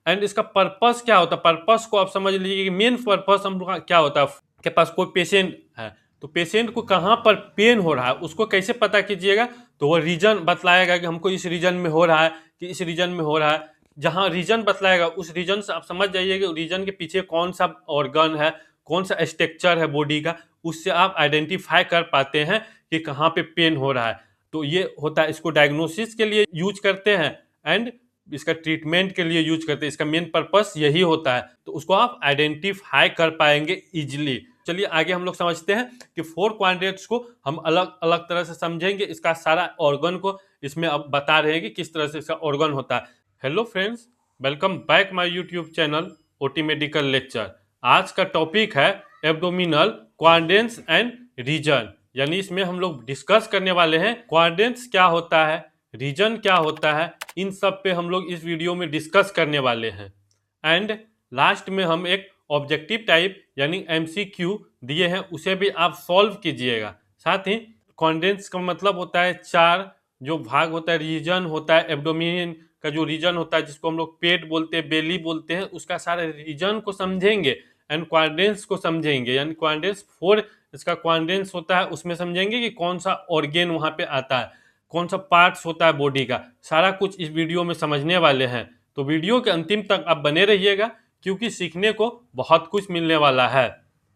And इसका purpose क्या होता है, पर्पस को आप समझ लीजिए कि मेन पर्पस हम लोग का क्या होता है। के पास कोई पेशेंट है तो पेशेंट को कहाँ पर पेन हो रहा है उसको कैसे पता कीजिएगा, तो वो रीजन बतलाएगा कि हमको इस रीजन में हो रहा है कि इस रीजन में हो रहा है। जहाँ रीजन बतलाएगा उस रीजन से आप समझ जाइए कि रीजन के पीछे कौन सा ऑर्गन है, कौन सा स्ट्रक्चर है बॉडी का, उससे आप आइडेंटिफाई कर पाते हैं कि कहाँ पे पेन हो रहा है। तो ये होता है, इसको डायग्नोसिस के लिए यूज करते हैं एंड इसका ट्रीटमेंट के लिए यूज करते हैं। इसका मेन पर्पस यही होता है, तो उसको आप आइडेंटिफाई कर पाएंगे इजिली। चलिए आगे हम लोग समझते हैं कि फोर क्वाड्रेंट्स को हम अलग अलग तरह से समझेंगे, इसका सारा ऑर्गन को इसमें अब बता रहे हैं कि किस तरह से इसका ऑर्गन होता है। Hello friends, welcome back my YouTube channel OT medical lecture. आज का टॉपिक है एब्डोमिनल क्वाड्रेंट्स एंड रीजन, यानी इसमें हम लोग डिस्कस करने वाले हैं क्वाड्रेंट्स क्या होता है, रीजन क्या होता है, इन सब पे हम लोग इस वीडियो में डिस्कस करने वाले हैं। एंड लास्ट में हम एक ऑब्जेक्टिव टाइप यानी एमसीक्यू दिए हैं, उसे भी आप सॉल्व कीजिएगा। साथ ही क्वाड्रेंट्स का मतलब होता है चार जो भाग होता है, रीजन होता है एब्डोमेन का जो रीजन होता है जिसको हम लोग पेट बोलते हैं, बेली बोलते हैं, उसका सारा रीजन को समझेंगे एंड क्वाड्रेंट्स को समझेंगे। यानी क्वाड्रेंट्स फोर इसका क्वाड्रेंट्स होता है, उसमें समझेंगे कि कौन सा ऑर्गेन वहां पे आता है, कौन सा पार्ट्स होता है बॉडी का, सारा कुछ इस वीडियो में समझने वाले हैं। तो वीडियो के अंतिम तक आप बने रहिएगा क्योंकि सीखने को बहुत कुछ मिलने वाला है।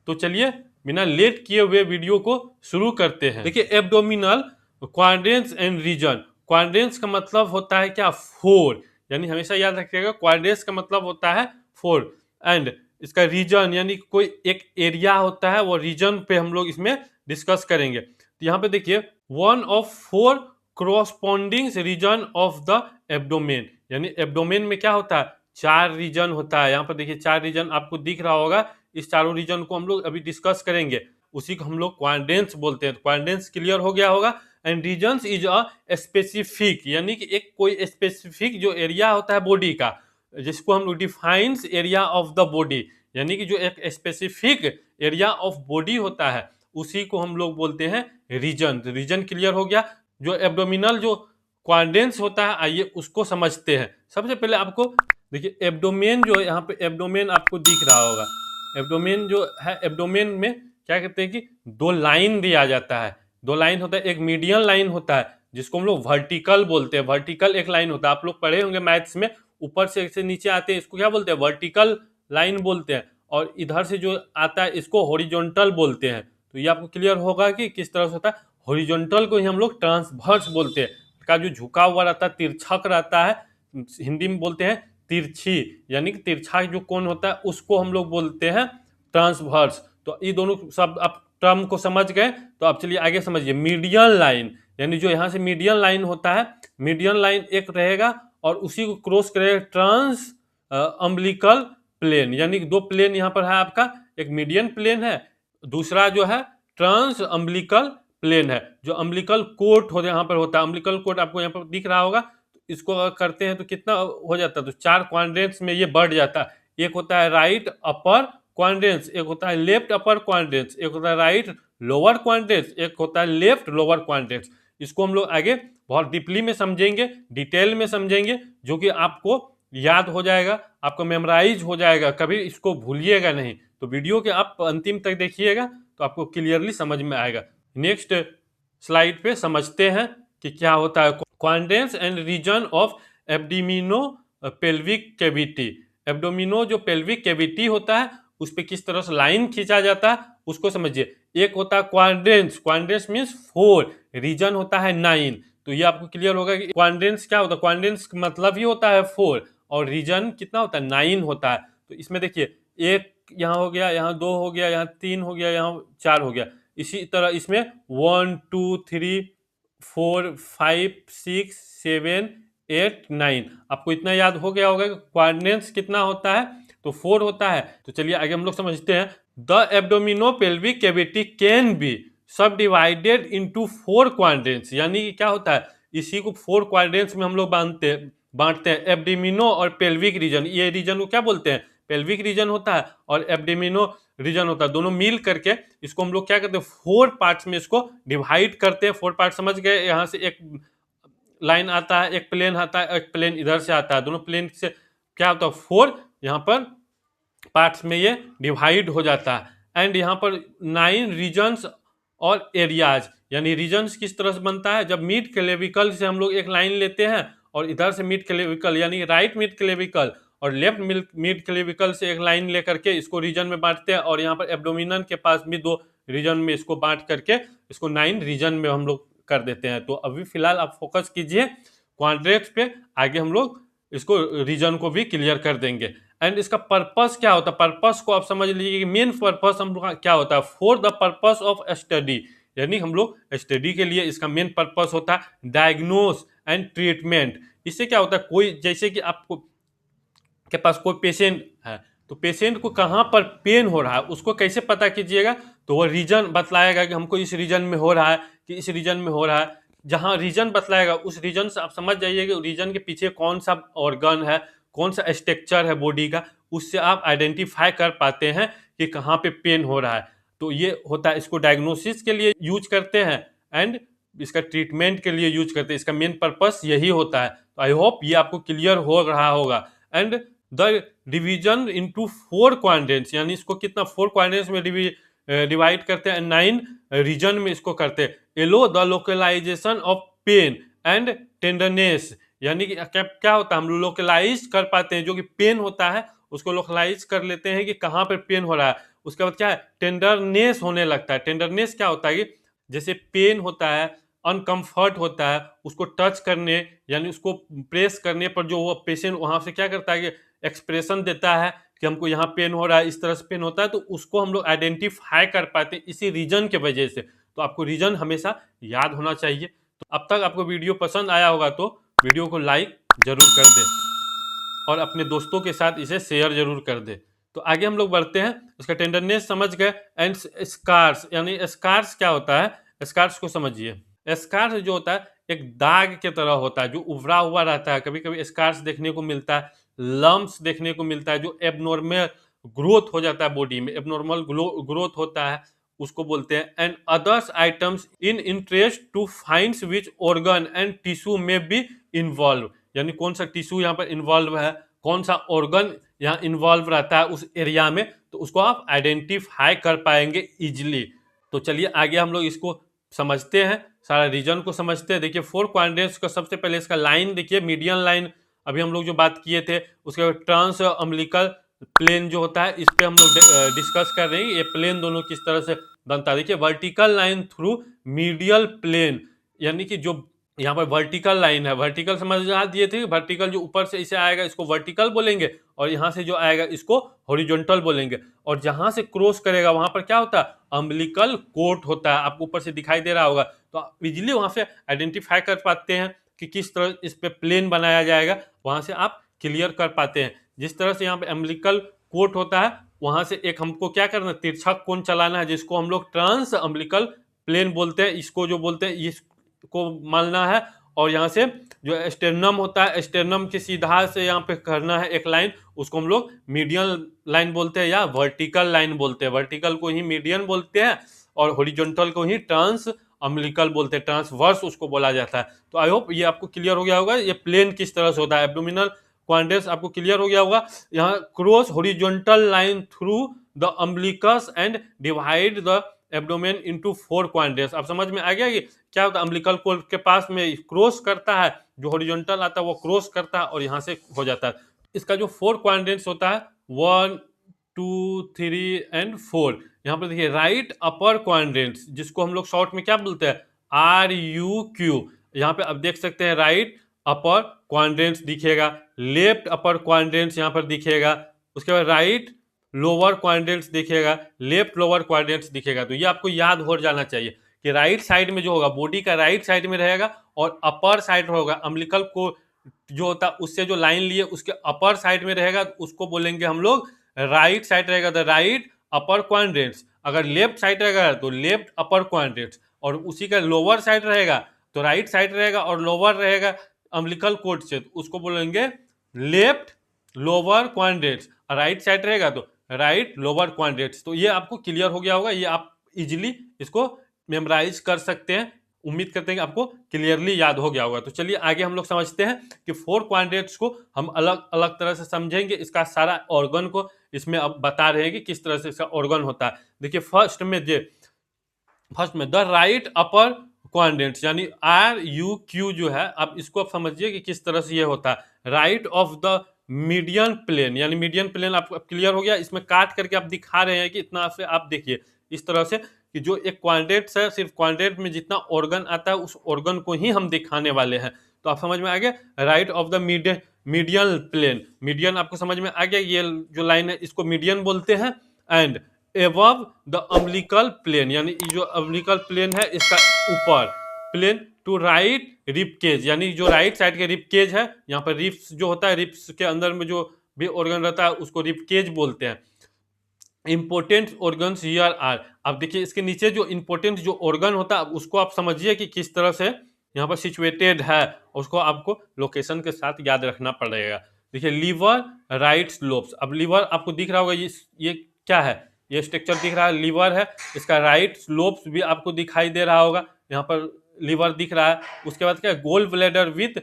तो चलिए बिना लेट किए हुए वीडियो को शुरू करते हैं। देखिए abdominal quadrants and region, quadrants का मतलब होता है क्या, फोर, यानी हमेशा याद रखिएगा क्वाड्रेंट्स का मतलब होता है फोर। एंड इसका रीजन यानी कोई एक एरिया होता है, वो रीजन पे हम लोग इसमें डिस्कस करेंगे। तो यहाँ पे देखिए one of four corresponding region of the abdomen, यानी एब्डोमेन में क्या होता है, चार रीजन होता है। यहाँ पर देखिए चार रीजन आपको दिख रहा होगा, इस चारों रीजन को हम लोग अभी डिस्कस करेंगे, उसी को हम लोग क्वाड्रेंट्स बोलते हैं। क्वाड्रेंट्स क्लियर हो गया होगा। And regions is a specific, यानी कि एक कोई स्पेसिफिक जो एरिया होता है बॉडी का, जिसको हम लोग defines area of the body, यानी कि जो एक स्पेसिफिक एरिया ऑफ बॉडी होता है उसी को हम लोग बोलते हैं रीजन। रीजन क्लियर हो गया। जो एब्डोमिनल जो क्वाड्रेंट्स होता है आइए उसको समझते हैं। सबसे पहले आपको देखिए एब्डोमेन जो है, यहाँ पे एब्डोमेन आपको दिख रहा होगा। एब्डोमेन जो है, एब्डोमेन में क्या कहते हैं कि दो लाइन दिया जाता है, दो लाइन होता है, एक मीडियन लाइन होता है जिसको हम लोग वर्टिकल बोलते हैं। वर्टिकल एक लाइन होता है, आप लोग पढ़े होंगे मैथ्स में, ऊपर से नीचे आते हैं इसको क्या बोलते हैं, वर्टिकल लाइन बोलते हैं। और इधर से जो आता है इसको हॉरिजॉन्टल बोलते हैं। तो ये आपको क्लियर होगा कि किस तरह से होता है। हॉरिजॉन्टल को ही हम लोग ट्रांसवर्स बोलते हैं, का जो झुका हुआ रहता है, तिरछक रहता है, हिंदी में बोलते हैं तिरछी, यानी कि तिरछा जो कोण होता है उसको हम लोग बोलते हैं ट्रांसवर्स। तो ये दोनों शब्द आप टर्म को समझ गए। तो अब चलिए आगे समझिए मीडियन लाइन, यानी जो यहाँ से मीडियन लाइन होता है, मीडियन लाइन एक रहेगा और उसी को क्रॉस करेगा ट्रांस अम्बिलिकल प्लेन, यानी दो प्लेन यहाँ पर है आपका, एक मीडियन प्लेन है, दूसरा जो है ट्रांस अम्बिलिकल प्लेन है। जो अम्बिलिकल कोट हो यहाँ पर होता है, अम्बिलिकल कोट आपको यहाँ पर दिख रहा होगा। तो इसको अगर करते हैं तो कितना हो जाता है, तो चार क्वाड्रेंट्स में ये बढ़ जाता है। एक होता है राइट अपर क्वाड्रेंट्स, एक होता है लेफ्ट अपर क्वाड्रेंट्स, एक होता है राइट लोअर क्वाड्रेंट्स, एक होता है लेफ्ट लोअर क्वाड्रेंट्स। इसको हम लोग आगे बहुत डीपली में समझेंगे, डिटेल में समझेंगे, जो कि आपको याद हो जाएगा, आपको मेमोराइज हो जाएगा, कभी इसको भूलिएगा नहीं। तो वीडियो के आप अंतिम तक देखिएगा तो आपको क्लियरली समझ में आएगा। नेक्स्ट स्लाइड पे समझते हैं कि क्या होता है quadrants and region of abdomino pelvic cavity. Abdomino जो पेल्विक कैविटी होता है उस पर किस तरह से लाइन खींचा जाता है उसको समझिए। एक होता है quadrants, quadrants means four, region होता है 9। तो ये आपको क्लियर होगा कि क्वाड्रेंट्स क्या होता है, क्वाड्रेंट्स मतलब ही होता है 4 और रीजन कितना होता है, 9 होता है। तो इसमें देखिए एक यहाँ हो गया, यहाँ 2 हो गया, यहाँ 3 हो गया, यहाँ 4 हो गया। इसी तरह इसमें 1 2 3 4 5 6 7 8 9, आपको इतना याद हो गया होगा कि क्वाड्रेंट्स कितना होता है, तो 4 होता है। तो चलिए आगे हम लोग समझते हैं। द एब्डोमिनोपेल्विक कैविटी कैन बी सब डिवाइडेड इनटू 4 क्वाड्रेंट्स, यानी कि क्या होता है, इसी को 4 क्वाड्रेंट्स में हम लोग बांटते हैं। एब्डोमिनो और पेल्विक रीजन, ये रीजन को क्या बोलते हैं, पेल्विक रीजन होता है और एब्डोमिनो रीजन होता है। दोनों मिल करके इसको हम लोग क्या करते हैं, 4 पार्ट्स में इसको डिवाइड करते हैं। 4 पार्ट समझ गए, यहाँ से एक लाइन आता है, एक प्लेन आता है, एक प्लेन इधर से आता है, दोनों प्लेन से क्या होता है 4 यहाँ पर पार्ट्स में ये डिवाइड हो जाता है। एंड यहाँ पर 9 रीजन्स और एरियाज, यानी रीजन्स किस तरह से बनता है, जब मिड क्लेविकल से हम लोग एक लाइन लेते हैं और इधर से मिड क्लेविकल यानी राइट मिड क्लेविकल और लेफ्ट मिड क्लेविकल से एक लाइन लेकर के इसको रीजन में बांटते हैं, और यहाँ पर एब्डोमिनल के पास भी 2 रीजन में इसको बांट करके इसको 9 रीजन में हम लोग कर देते हैं। तो अभी फिलहाल आप फोकस कीजिए क्वाड्रेंट्स पे, आगे हम लोग इसको रीजन को भी क्लियर कर देंगे। एंड इसका पर्पस क्या होता है, पर्पस को आप समझ लीजिए कि मेन पर्पस हम लोग का क्या होता है, for the purpose of study, यानी हम लोग स्टडी के लिए इसका मेन पर्पस होता है डायग्नोस एंड ट्रीटमेंट। इससे क्या होता है, कोई जैसे कि आपको के पास कोई पेशेंट है, तो पेशेंट को कहाँ पर पेन हो रहा है उसको कैसे पता कीजिएगा, तो वो रीजन बतलाएगा कि हमको इस रीजन में हो रहा है कि इस रीजन में हो रहा है। जहाँ रीजन बतलाएगा उस रीजन से आप समझ जाइए कि रीजन के पीछे कौन सा ऑर्गन है, कौन सा स्ट्रक्चर है बॉडी का, उससे आप आइडेंटिफाई कर पाते हैं कि कहाँ पे पेन हो रहा है। तो ये होता है, इसको डायग्नोसिस के लिए यूज करते हैं एंड इसका ट्रीटमेंट के लिए यूज करते हैं। इसका मेन पर्पस यही होता है। तो आई होप ये आपको क्लियर हो रहा होगा। And the division into 4 quadrants, यानी इसको कितना 4 क्वाड्रेंट्स में डिवाइड करते हैं, 9 रीजन में इसको करते हैं। Allow the localisation of pain and tenderness, यानी कि क्या होता है, हम लोकलाइज कर पाते हैं, जो कि पेन होता है उसको लोकलाइज कर लेते हैं कि कहाँ पर पेन हो रहा है। उसके बाद क्या है, टेंडरनेस होने लगता है। टेंडरनेस क्या होता है कि जैसे पेन होता है, अनकंफर्ट होता है, उसको टच करने यानी उसको प्रेस करने पर जो वो पेशेंट वहां से क्या करता है कि एक्सप्रेशन देता है कि हमको यहाँ पेन हो रहा है, इस तरह से पेन होता है, तो उसको हम लोग आइडेंटिफाई कर पाते हैं इसी रीजन के वजह से। तो आपको रीजन हमेशा याद होना चाहिए। तो अब तक आपको वीडियो पसंद आया होगा तो वीडियो को लाइक जरूर कर दे और अपने दोस्तों के साथ इसे शेयर जरूर कर दे। तो आगे हम लोग बढ़ते हैं। इसका टेंडरनेस समझ गए। एंड स्कार्स, यानी स्कार्स क्या होता है, स्कार्स को समझिए। स्कार्स जो होता है एक दाग के तरह होता है जो उभरा हुआ रहता है। कभी कभी स्कार्स देखने को मिलता है, लम्प्स देखने को मिलता है, जो एबनॉर्मल ग्रोथ हो जाता है बॉडी में, एबनॉर्मल ग्रोथ होता है, उसको बोलते हैं। And others items in interest to find which organ and tissue में बी इन्वॉल्व, यानी कौन सा टिश्यू यहाँ पर इन्वॉल्व है, कौन सा ऑर्गन यहाँ इन्वॉल्व रहता है उस एरिया में, तो उसको आप आइडेंटिफाई कर पाएंगे इजिली। तो चलिए आगे हम लोग इसको समझते हैं, सारा रीजन को समझते हैं। देखिए 4 क्वाड्रेंट्स का सबसे पहले इसका लाइन देखिए, मीडियन लाइन अभी हम लोग जो बात किए थे, उसके बाद ट्रांस अम्बिलिकल प्लेन जो होता है इस पे हम लोग डिस्कस कर रहे हैं, ये प्लेन दोनों किस तरह से बनता है। देखिए vertical line through medial plane, यानी कि जो यहाँ पर वर्टिकल लाइन है, वर्टिकल समझ दिए थे, वर्टिकल जो ऊपर से इसे आएगा इसको वर्टिकल बोलेंगे, और यहाँ से जो आएगा इसको हॉरिजॉन्टल बोलेंगे। और जहां से क्रॉस करेगा वहां पर क्या होता है, अम्बिलिकल कोट होता है, आपको ऊपर से दिखाई दे रहा होगा। तो आप इजिली वहां से आइडेंटिफाई कर पाते हैं कि किस तरह इस पे प्लेन बनाया जाएगा, वहां से आप क्लियर कर पाते हैं। जिस तरह से यहाँ पे अम्बिलिकल कोट होता है, वहां से एक हमको क्या करना है, तिरछा कोण चलाना है, जिसको हम लोग ट्रांस अम्बिलिकल प्लेन बोलते हैं। इसको जो बोलते हैं इसको मानना है, और यहाँ से जो स्टेर्नम होता है, स्टेर्नम के सीधा से यहाँ पे करना है एक लाइन, उसको हम लोग मीडियन लाइन बोलते हैं या वर्टिकल लाइन बोलते हैं। वर्टिकल को ही मीडियन बोलते हैं और हॉरिजॉन्टल को ही ट्रांस अम्बिलिकल बोलते हैं, ट्रांसवर्स उसको बोला जाता है। तो आई होप ये आपको क्लियर हो गया होगा, ये प्लेन किस तरह से होता है। एब्डोमिनल क्वाड्रेंट्स आपको क्लियर हो गया होगा। यहाँ cross horizontal line through the umbilicus and divide the abdomen into 4 quadrants. आप समझ में आ गया कि क्या होता है, अम्बिलिकल कोर्ड के पास में क्रॉस करता है, जो हॉरिजॉन्टल आता है वो क्रॉस करता है और यहाँ से हो जाता है। इसका जो 4 क्वाड्रेंट्स होता है 1 2 3 एंड 4, यहाँ पर देखिए राइट अपर क्वाड्रेंट्स, जिसको हम लोग शॉर्ट में क्या बोलते हैं, RUQ। यहाँ पे आप देख सकते हैं राइट अपर क्वाड्रेंट्स दिखेगा, लेफ्ट अपर क्वाड्रेंट्स यहाँ पर दिखेगा, उसके बाद राइट लोअर क्वाड्रेंट्स दिखेगा, लेफ्ट लोअर क्वाड्रेंट्स दिखेगा। तो ये आपको याद हो जाना चाहिए कि राइट साइड में जो होगा बॉडी का राइट साइड में रहेगा, और अपर साइड होगा अम्बिलिकल को जो होता है उससे जो लाइन लिए उसके अपर साइड में रहेगा, उसको बोलेंगे हम लोग राइट साइड रहेगा, द राइट अपर क्वाड्रेंट्स। अगर लेफ्ट साइड रहेगा तो लेफ्ट अपर क्वाड्रेंट्स, और उसी का लोअर साइड रहेगा तो राइट साइड रहेगा, और लोअर रहेगा अम्बिलिकल कोड से, तो उसको बोलेंगे left lower quadrants. Right side रहेगा तो राइट लोअर क्वाड्रेंट्स। तो ये आपको क्लियर हो गया होगा, ये आप इजिली इसको मेमोराइज कर सकते हैं। उम्मीद करते हैं कि आपको क्लियरली याद हो गया होगा। तो चलिए आगे हम लोग समझते हैं कि 4 क्वाड्रेंट्स को हम अलग अलग तरह से समझेंगे। इसका सारा ऑर्गन को इसमें अब बता रहे हैं कि किस तरह से इसका ऑर्गन होता है। देखिए फर्स्ट में द राइट अपर क्वाड्रेंट्स यानी RUQ जो है, अब इसको आप समझिए कि किस तरह से ये होता है। Right of the median plane, यानी मीडियन प्लेन आपको क्लियर हो गया। इसमें काट करके आप दिखा रहे हैं कि इतना से आप देखिए इस तरह से कि जो एक क्वाड्रेंट है, सिर्फ क्वाड्रेंट में जितना ऑर्गन आता है उस ऑर्गन को ही हम दिखाने वाले हैं। तो आप समझ में आ गया, right of the median plane, median आपको समझ में आ गया, ये जो लाइन है इसको मीडियन बोलते हैं। And above the umbilical plane, यानी जो अम्बिलिकल प्लेन है इसका ऊपर, plane to right rib cage, यानी जो राइट साइड के रिब केज है, यहाँ पर रिब्स जो होता है, रिब्स के अंदर में जो भी ऑर्गन रहता है उसको रिब केज बोलते हैं। इंपोर्टेंट ऑर्गन्स हियर आर, अब देखिए इसके नीचे जो इंपोर्टेंट जो ऑर्गन होता है उसको आप समझिए कि किस तरह से यहाँ पर सिचुएटेड है, उसको आपको लोकेशन के साथ याद रखना पड़ेगा। देखिए लीवर राइट स्लोप्स, अब लीवर आपको दिख रहा होगा, ये क्या है, ये स्ट्रक्चर दिख रहा है, लीवर है, इसका राइट स्लोप्स भी आपको दिखाई दे रहा होगा, यहाँ पर लीवर दिख रहा है। उसके बाद क्या, gall bladder with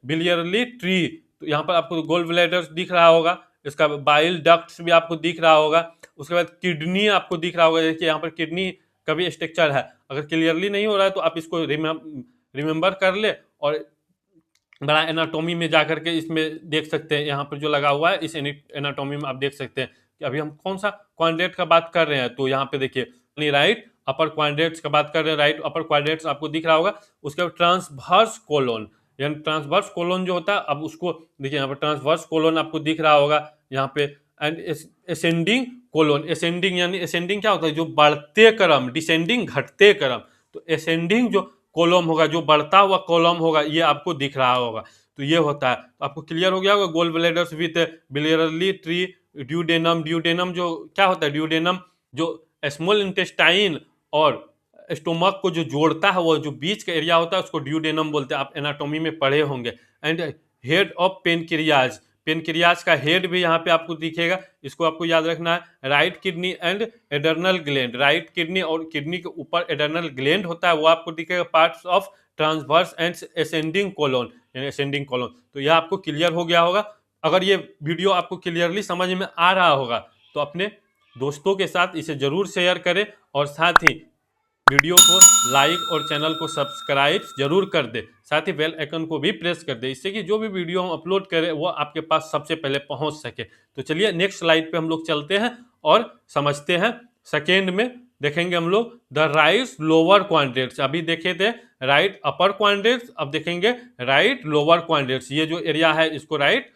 biliary tree, तो यहाँ पर आपको गोल ब्लैडर दिख रहा होगा, इसका बाइल डक्ट्स भी आपको दिख रहा होगा। उसके बाद किडनी आपको दिख रहा होगा, देखिए यहाँ पर किडनी का भी स्ट्रक्चर है। अगर क्लियरली नहीं हो रहा है तो आप इसको रिमेंबर कर ले और बड़ा एनाटॉमी में जाकर के इसमें देख सकते हैं, यहाँ पर जो लगा हुआ है इस एनाटॉमी में आप देख सकते हैं कि अभी हम कौन सा क्वाड्रेंट का बात कर रहे हैं। तो यहाँ पे देखिए राइट अपर क्वाड्रेंट्स का बात कर रहे हैं, राइट अपर क्वाड्रेंट्स आपको दिख रहा होगा। उसके बाद ट्रांसवर्स कोलोन, यानी ट्रांसवर्स कोलोन जो होता है, अब उसको देखिए यहाँ पर ट्रांसवर्स कोलोन आपको दिख रहा होगा यहाँ पे। एंड असेंडिंग कोलोन, असेंडिंग यानी असेंडिंग क्या होता है, जो बढ़ते क्रम, डिसेंडिंग घटते क्रम, तो असेंडिंग जो कॉलम होगा, जो बढ़ता हुआ कॉलम होगा, ये आपको दिख रहा होगा। तो ये होता है, तो आपको क्लियर हो गया होगा। Gallbladders with biliary tree, duodenum, duodenum जो क्या होता है, ड्यूडेनम जो स्मॉल इंटेस्टाइन और स्टोमक को जो जोड़ता है, वो जो बीच का एरिया होता है उसको ड्यूडेनम बोलते हैं, आप एनाटॉमी में पढ़े होंगे। And head of pancreas, pancreas का हेड भी यहाँ पे आपको दिखेगा, इसको आपको याद रखना है। Right kidney and adrenal gland, right kidney और किडनी के ऊपर एडर्नल ग्लैंड होता है, वो आपको दिखेगा। Parts of transverse and ascending colon, यानी असेंडिंग कोलोन। तो यह आपको क्लियर हो गया होगा। अगर ये वीडियो आपको क्लियरली समझ में आ रहा होगा तो अपने दोस्तों के साथ इसे जरूर शेयर करें और साथ ही वीडियो को लाइक और चैनल को सब्सक्राइब जरूर कर दे, साथ ही बेल आइकन को भी प्रेस कर दे, इससे कि जो भी वीडियो हम अपलोड करें वो आपके पास सबसे पहले पहुंच सके। तो चलिए नेक्स्ट स्लाइड पे हम लोग चलते हैं और समझते हैं। सेकेंड में देखेंगे हम लोग द राइट लोअर क्वाड्रेंट्स, अभी देखे थे राइट अपर क्वाड्रेंट्स, अब देखेंगे राइट लोअर क्वाड्रेंट्स। ये जो एरिया है इसको राइट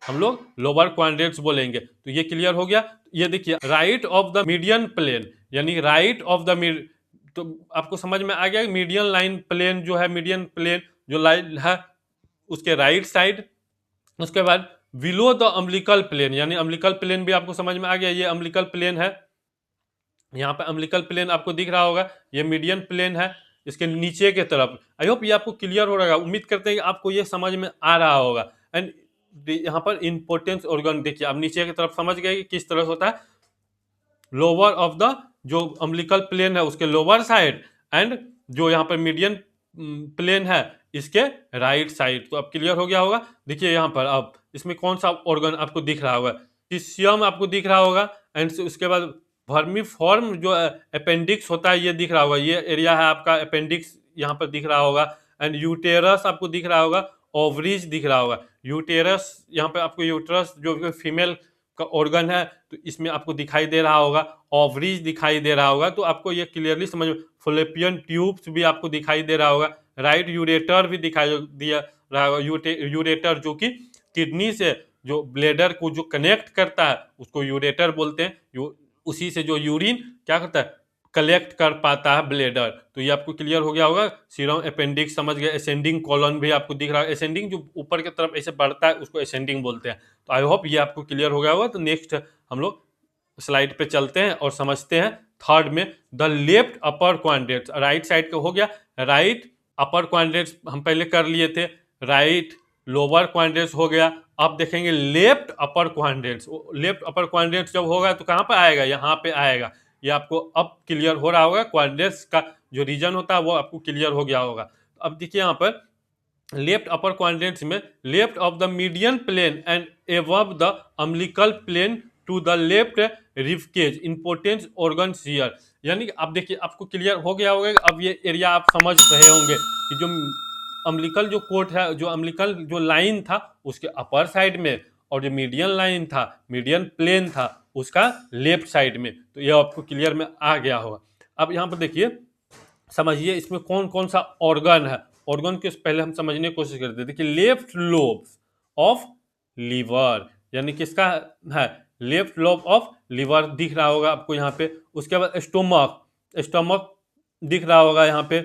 हम लोग लोअर क्वाड्रेंट्स बोलेंगे। तो ये क्लियर हो गया। ये देखिए right of the median plane, यानी राइट ऑफ द तो आपको समझ में आ गया मीडियन लाइन प्लेन जो है, मीडियन प्लेन जो लाइन है उसके राइट साइड। उसके बाद बिलो द अम्बिलिकल प्लेन, यानी अम्बिलिकल प्लेन भी आपको समझ में आ गया, ये अम्बिलिकल प्लेन है, यहाँ पे अम्बिलिकल प्लेन आपको दिख रहा होगा, ये मीडियन प्लेन है इसके नीचे के तरफ। आई होप ये आपको क्लियर हो रहा है, उम्मीद करते हैं कि आपको ये समझ में आ रहा होगा। एंड यहाँ पर इंपोर्टेंस ऑर्गन देखिए, आप नीचे की तरफ समझ गए कि किस तरह से होता है। लोअर ऑफ द जो अम्बिलिकल प्लेन है उसके लोअर साइड, एंड जो यहाँ पर मीडियन प्लेन है इसके राइट साइड। तो अब क्लियर हो गया होगा। देखिए यहाँ पर अब इसमें कौन सा ऑर्गन आपको दिख रहा होगा, टिशियम आपको दिख रहा होगा। एंड उसके बाद वर्मीफॉर्म जो अपेंडिक्स होता है ये दिख रहा होगा, ये एरिया है आपका अपेंडिक्स, यहाँ पर दिख रहा होगा। एंड यूटेरस आपको दिख रहा होगा, ओवरीज दिख रहा होगा। यूटेरस यहाँ पे आपको यूटेरस जो फीमेल का ऑर्गन है तो इसमें आपको दिखाई दे रहा होगा, ओवरीज दिखाई दे रहा होगा। तो आपको ये क्लियरली समझ में, फॉलोपियन ट्यूब्स भी आपको दिखाई दे रहा होगा, राइट यूरेटर भी दिखाई दिया रहा होगा। यूरेटर जो कि किडनी से जो ब्लेडर को जो कनेक्ट करता है उसको यूरेटर बोलते हैं, उसी से जो यूरिन क्या करता है, कलेक्ट कर पाता है ब्लेडर। तो ये आपको क्लियर हो गया होगा। सीरम अपेंडिक्स समझ गए, असेंडिंग कॉलन भी आपको दिख रहा है, असेंडिंग जो ऊपर की तरफ ऐसे बढ़ता है उसको असेंडिंग बोलते हैं। तो आई होप ये आपको क्लियर हो गया होगा। तो नेक्स्ट हम लोग स्लाइड पे चलते हैं और समझते हैं थर्ड में the left upper quadrants, right side का हो गया। राइट अपर क्वाड्रेंट्स हम पहले कर लिए थे, राइट लोअर क्वाड्रेंट्स हो गया। अब देखेंगे left upper quadrants, left upper quadrants जब होगा तो कहाँ पे आएगा, यहाँ पे आएगा। ये आपको अब क्लियर हो रहा होगा। क्वाड्रेंट्स का जो रीजन होता है वो आपको क्लियर हो गया होगा। अब देखिए यहाँ पर लेफ्ट अपर क्वाड्रेंट्स में left of the median plane and above the umbilical plane to the left rib cage importance organs here, यानी अब देखिए आपको क्लियर हो गया होगा। अब ये एरिया आप समझ रहे होंगे कि जो अम्बिलिकल जो कोट है, जो अम्बिलिकल जो लाइन था उसके अपर साइड में, और जो मीडियन लाइन था, मीडियन प्लेन था उसका लेफ्ट साइड में। तो ये आपको क्लियर में आ गया होगा। अब यहाँ पर देखिए समझिए इसमें कौन कौन सा ऑर्गन है। ऑर्गन के पहले हम समझने की कोशिश करते हैं। देखिए लेफ्ट लोब ऑफ लीवर, यानी किसका है, लेफ्ट लोब ऑफ लीवर दिख रहा होगा आपको यहाँ पे। उसके बाद स्टोमक, स्टोमक दिख रहा होगा यहाँ पे।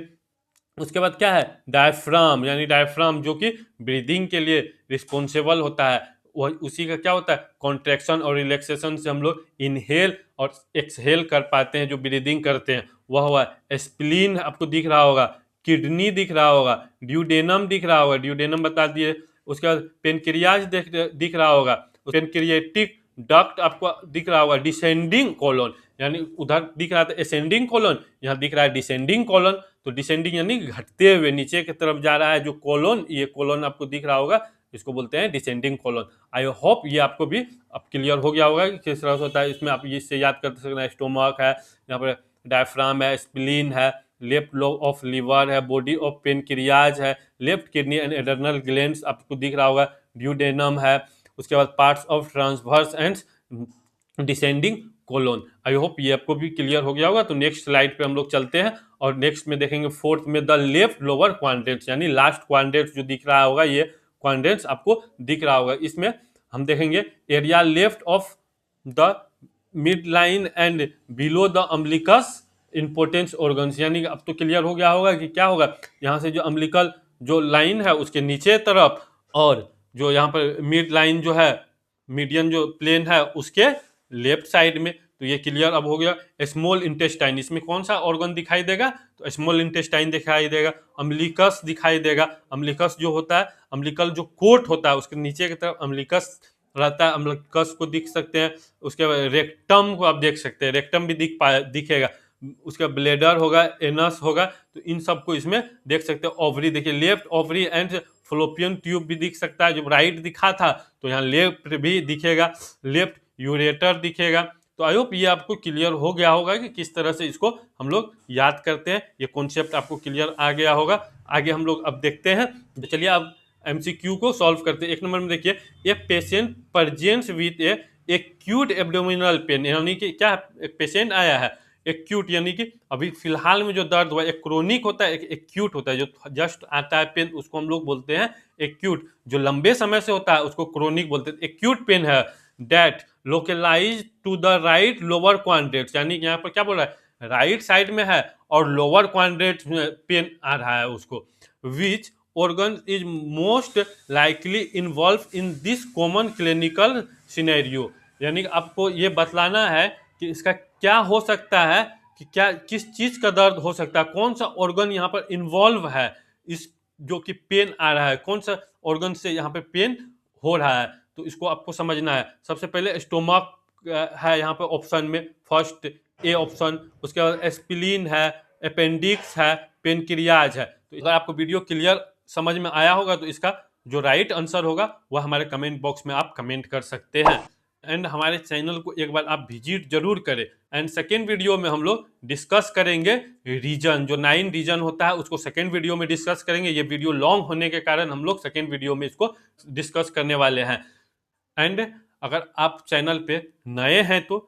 उसके बाद क्या है, डायफ्राम, यानी डायफ्राम जो कि ब्रीदिंग के लिए रिस्पॉन्सिबल होता है। वह उसी का क्या होता है, कॉन्ट्रैक्शन और रिलैक्सेशन से हम लोग इनहेल और एक्सहेल कर पाते हैं, जो ब्रीदिंग करते हैं वह हुआ। स्प्लीन आपको दिख रहा होगा, किडनी दिख रहा होगा, ड्यूडेनम दिख रहा होगा, ड्यूडेनम बता दिए। उसके बाद पेनक्रियाज दिख रहा होगा, पेनक्रिएटिक डक्ट आपको दिख रहा होगा, डिसेंडिंग कॉलोन, यानी उधर दिख रहा था असेंडिंग कॉलोन, यहाँ दिख रहा है डिसेंडिंग कॉलोन। तो डिसेंडिंग यानी घटते हुए नीचे की तरफ जा रहा है जो कॉलोन, ये कॉलोन आपको दिख रहा होगा, इसको बोलते हैं डिसेंडिंग कॉलोन। आई होप ये आपको भी अब क्लियर हो गया होगा कि किस तरह से होता है। इसमें आप इससे याद कर सकते हैं, स्टोमक है, यहाँ पर डायफ्राम है, स्प्लीन है, लेफ्ट लोब ऑफ लीवर है, बॉडी ऑफ पेनक्रियाज है, left kidney and adrenal glands आपको दिख रहा होगा, ड्यूडेनम है। उसके बाद parts of transverse and descending colon. I hope ये आपको भी क्लियर हो गया होगा। तो नेक्स्ट स्लाइड पे हम लोग चलते हैं और नेक्स्ट में देखेंगे फोर्थ में द लेफ्ट लोअर क्वाड्रेंट्स, यानी लास्ट क्वाड्रेंट्स जो दिख रहा होगा, ये क्वाड्रेंट्स आपको दिख रहा होगा। इसमें हम देखेंगे area left of the mid line and below the umbilicus importance organs, यानी अब तो क्लियर हो गया होगा कि क्या होगा, यहाँ से जो अम्बिलिकल जो लाइन है उसके नीचे तरफ, और जो यहाँ पर मिड लाइन जो है, मीडियन जो प्लेन है उसके लेफ्ट साइड में। तो ये क्लियर अब हो गया। स्मॉल इंटेस्टाइन, इसमें कौन सा ऑर्गन दिखाई देगा, तो स्मॉल इंटेस्टाइन दिखाई देगा, अम्बिलिकस दिखाई देगा। अम्बिलिकस जो होता है, अम्बिलिकल जो कोट होता है उसके नीचे की तरफ अम्बिलिकस रहता है, अम्बिलिकस को दिख सकते हैं। उसके बाद रेक्टम को आप देख सकते हैं, रेक्टम भी दिखेगा। उसका ब्लेडर होगा, एनस होगा, तो इन सबको इसमें देख सकते हैं। ओवरी देखिए, left ovary and fallopian tube भी दिख सकता है। जब राइट दिखा था तो यहाँ लेफ्ट भी दिखेगा, लेफ्ट यूरेटर दिखेगा। तो आई होप ये आपको क्लियर हो गया होगा कि किस तरह से इसको हम लोग याद करते हैं। ये कॉन्सेप्ट आपको क्लियर आ गया होगा। आगे हम लोग अब देखते हैं। तो चलिए अब एमसीक्यू को सॉल्व करते हैं। एक नंबर में देखिए, a patient presents with A acute abdominal pain, यानी कि क्या एक पेशेंट आया है एक्यूट, यानी कि अभी फिलहाल में जो दर्द हुआ, एक क्रोनिक होता है, एक एक्यूट होता है। जो जस्ट आता है पेन उसको हम लोग बोलते हैं एक्यूट, जो लंबे समय से होता है उसको क्रोनिक बोलते हैं। एक्यूट पेन है that localise to the right lower quadrant, यानी यहाँ पर क्या बोल रहा है, राइट साइड में है और लोअर क्वाड्रेंट में पेन आ रहा है उसको। विच organ is most likely involved in this common clinical scenario, यानी कि आपको ये बतलाना है कि इसका क्या हो सकता है, कि क्या किस चीज का दर्द हो सकता है, कौन सा ऑर्गन यहाँ पर इन्वॉल्व है, इस जो कि पेन आ रहा है, कौन सा ऑर्गन से यहाँ पे पेन हो रहा है। तो इसको आपको समझना है। सबसे पहले स्टोमक है यहाँ पे ऑप्शन में, फर्स्ट ए ऑप्शन। उसके बाद स्प्लीन है, अपेंडिक्स है, पेनक्रियाज है। तो अगर आपको वीडियो क्लियर समझ में आया होगा तो इसका जो राइट आंसर होगा वह हमारे कमेंट बॉक्स में आप कमेंट कर सकते हैं। एंड हमारे चैनल को एक बार आप विजिट जरूर करें। एंड सेकेंड वीडियो में हम लोग डिस्कस करेंगे रीजन, जो 9 रीजन होता है उसको सेकेंड वीडियो में डिस्कस करेंगे। ये वीडियो लॉन्ग होने के कारण हम लोग सेकेंड वीडियो में इसको डिस्कस करने वाले हैं। एंड अगर आप चैनल पे नए हैं तो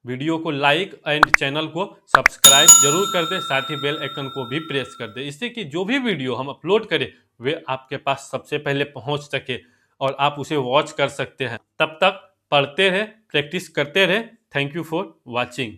वीडियो को लाइक एंड चैनल को सब्सक्राइब जरूर कर दें, साथ ही बेल आइकन को भी प्रेस कर दें, इससे कि जो भी वीडियो हम अपलोड करें वे आपके पास सबसे पहले पहुंच सके और आप उसे वॉच कर सकते हैं। तब तक पढ़ते रहे, प्रैक्टिस करते रहे। Thank you for watching.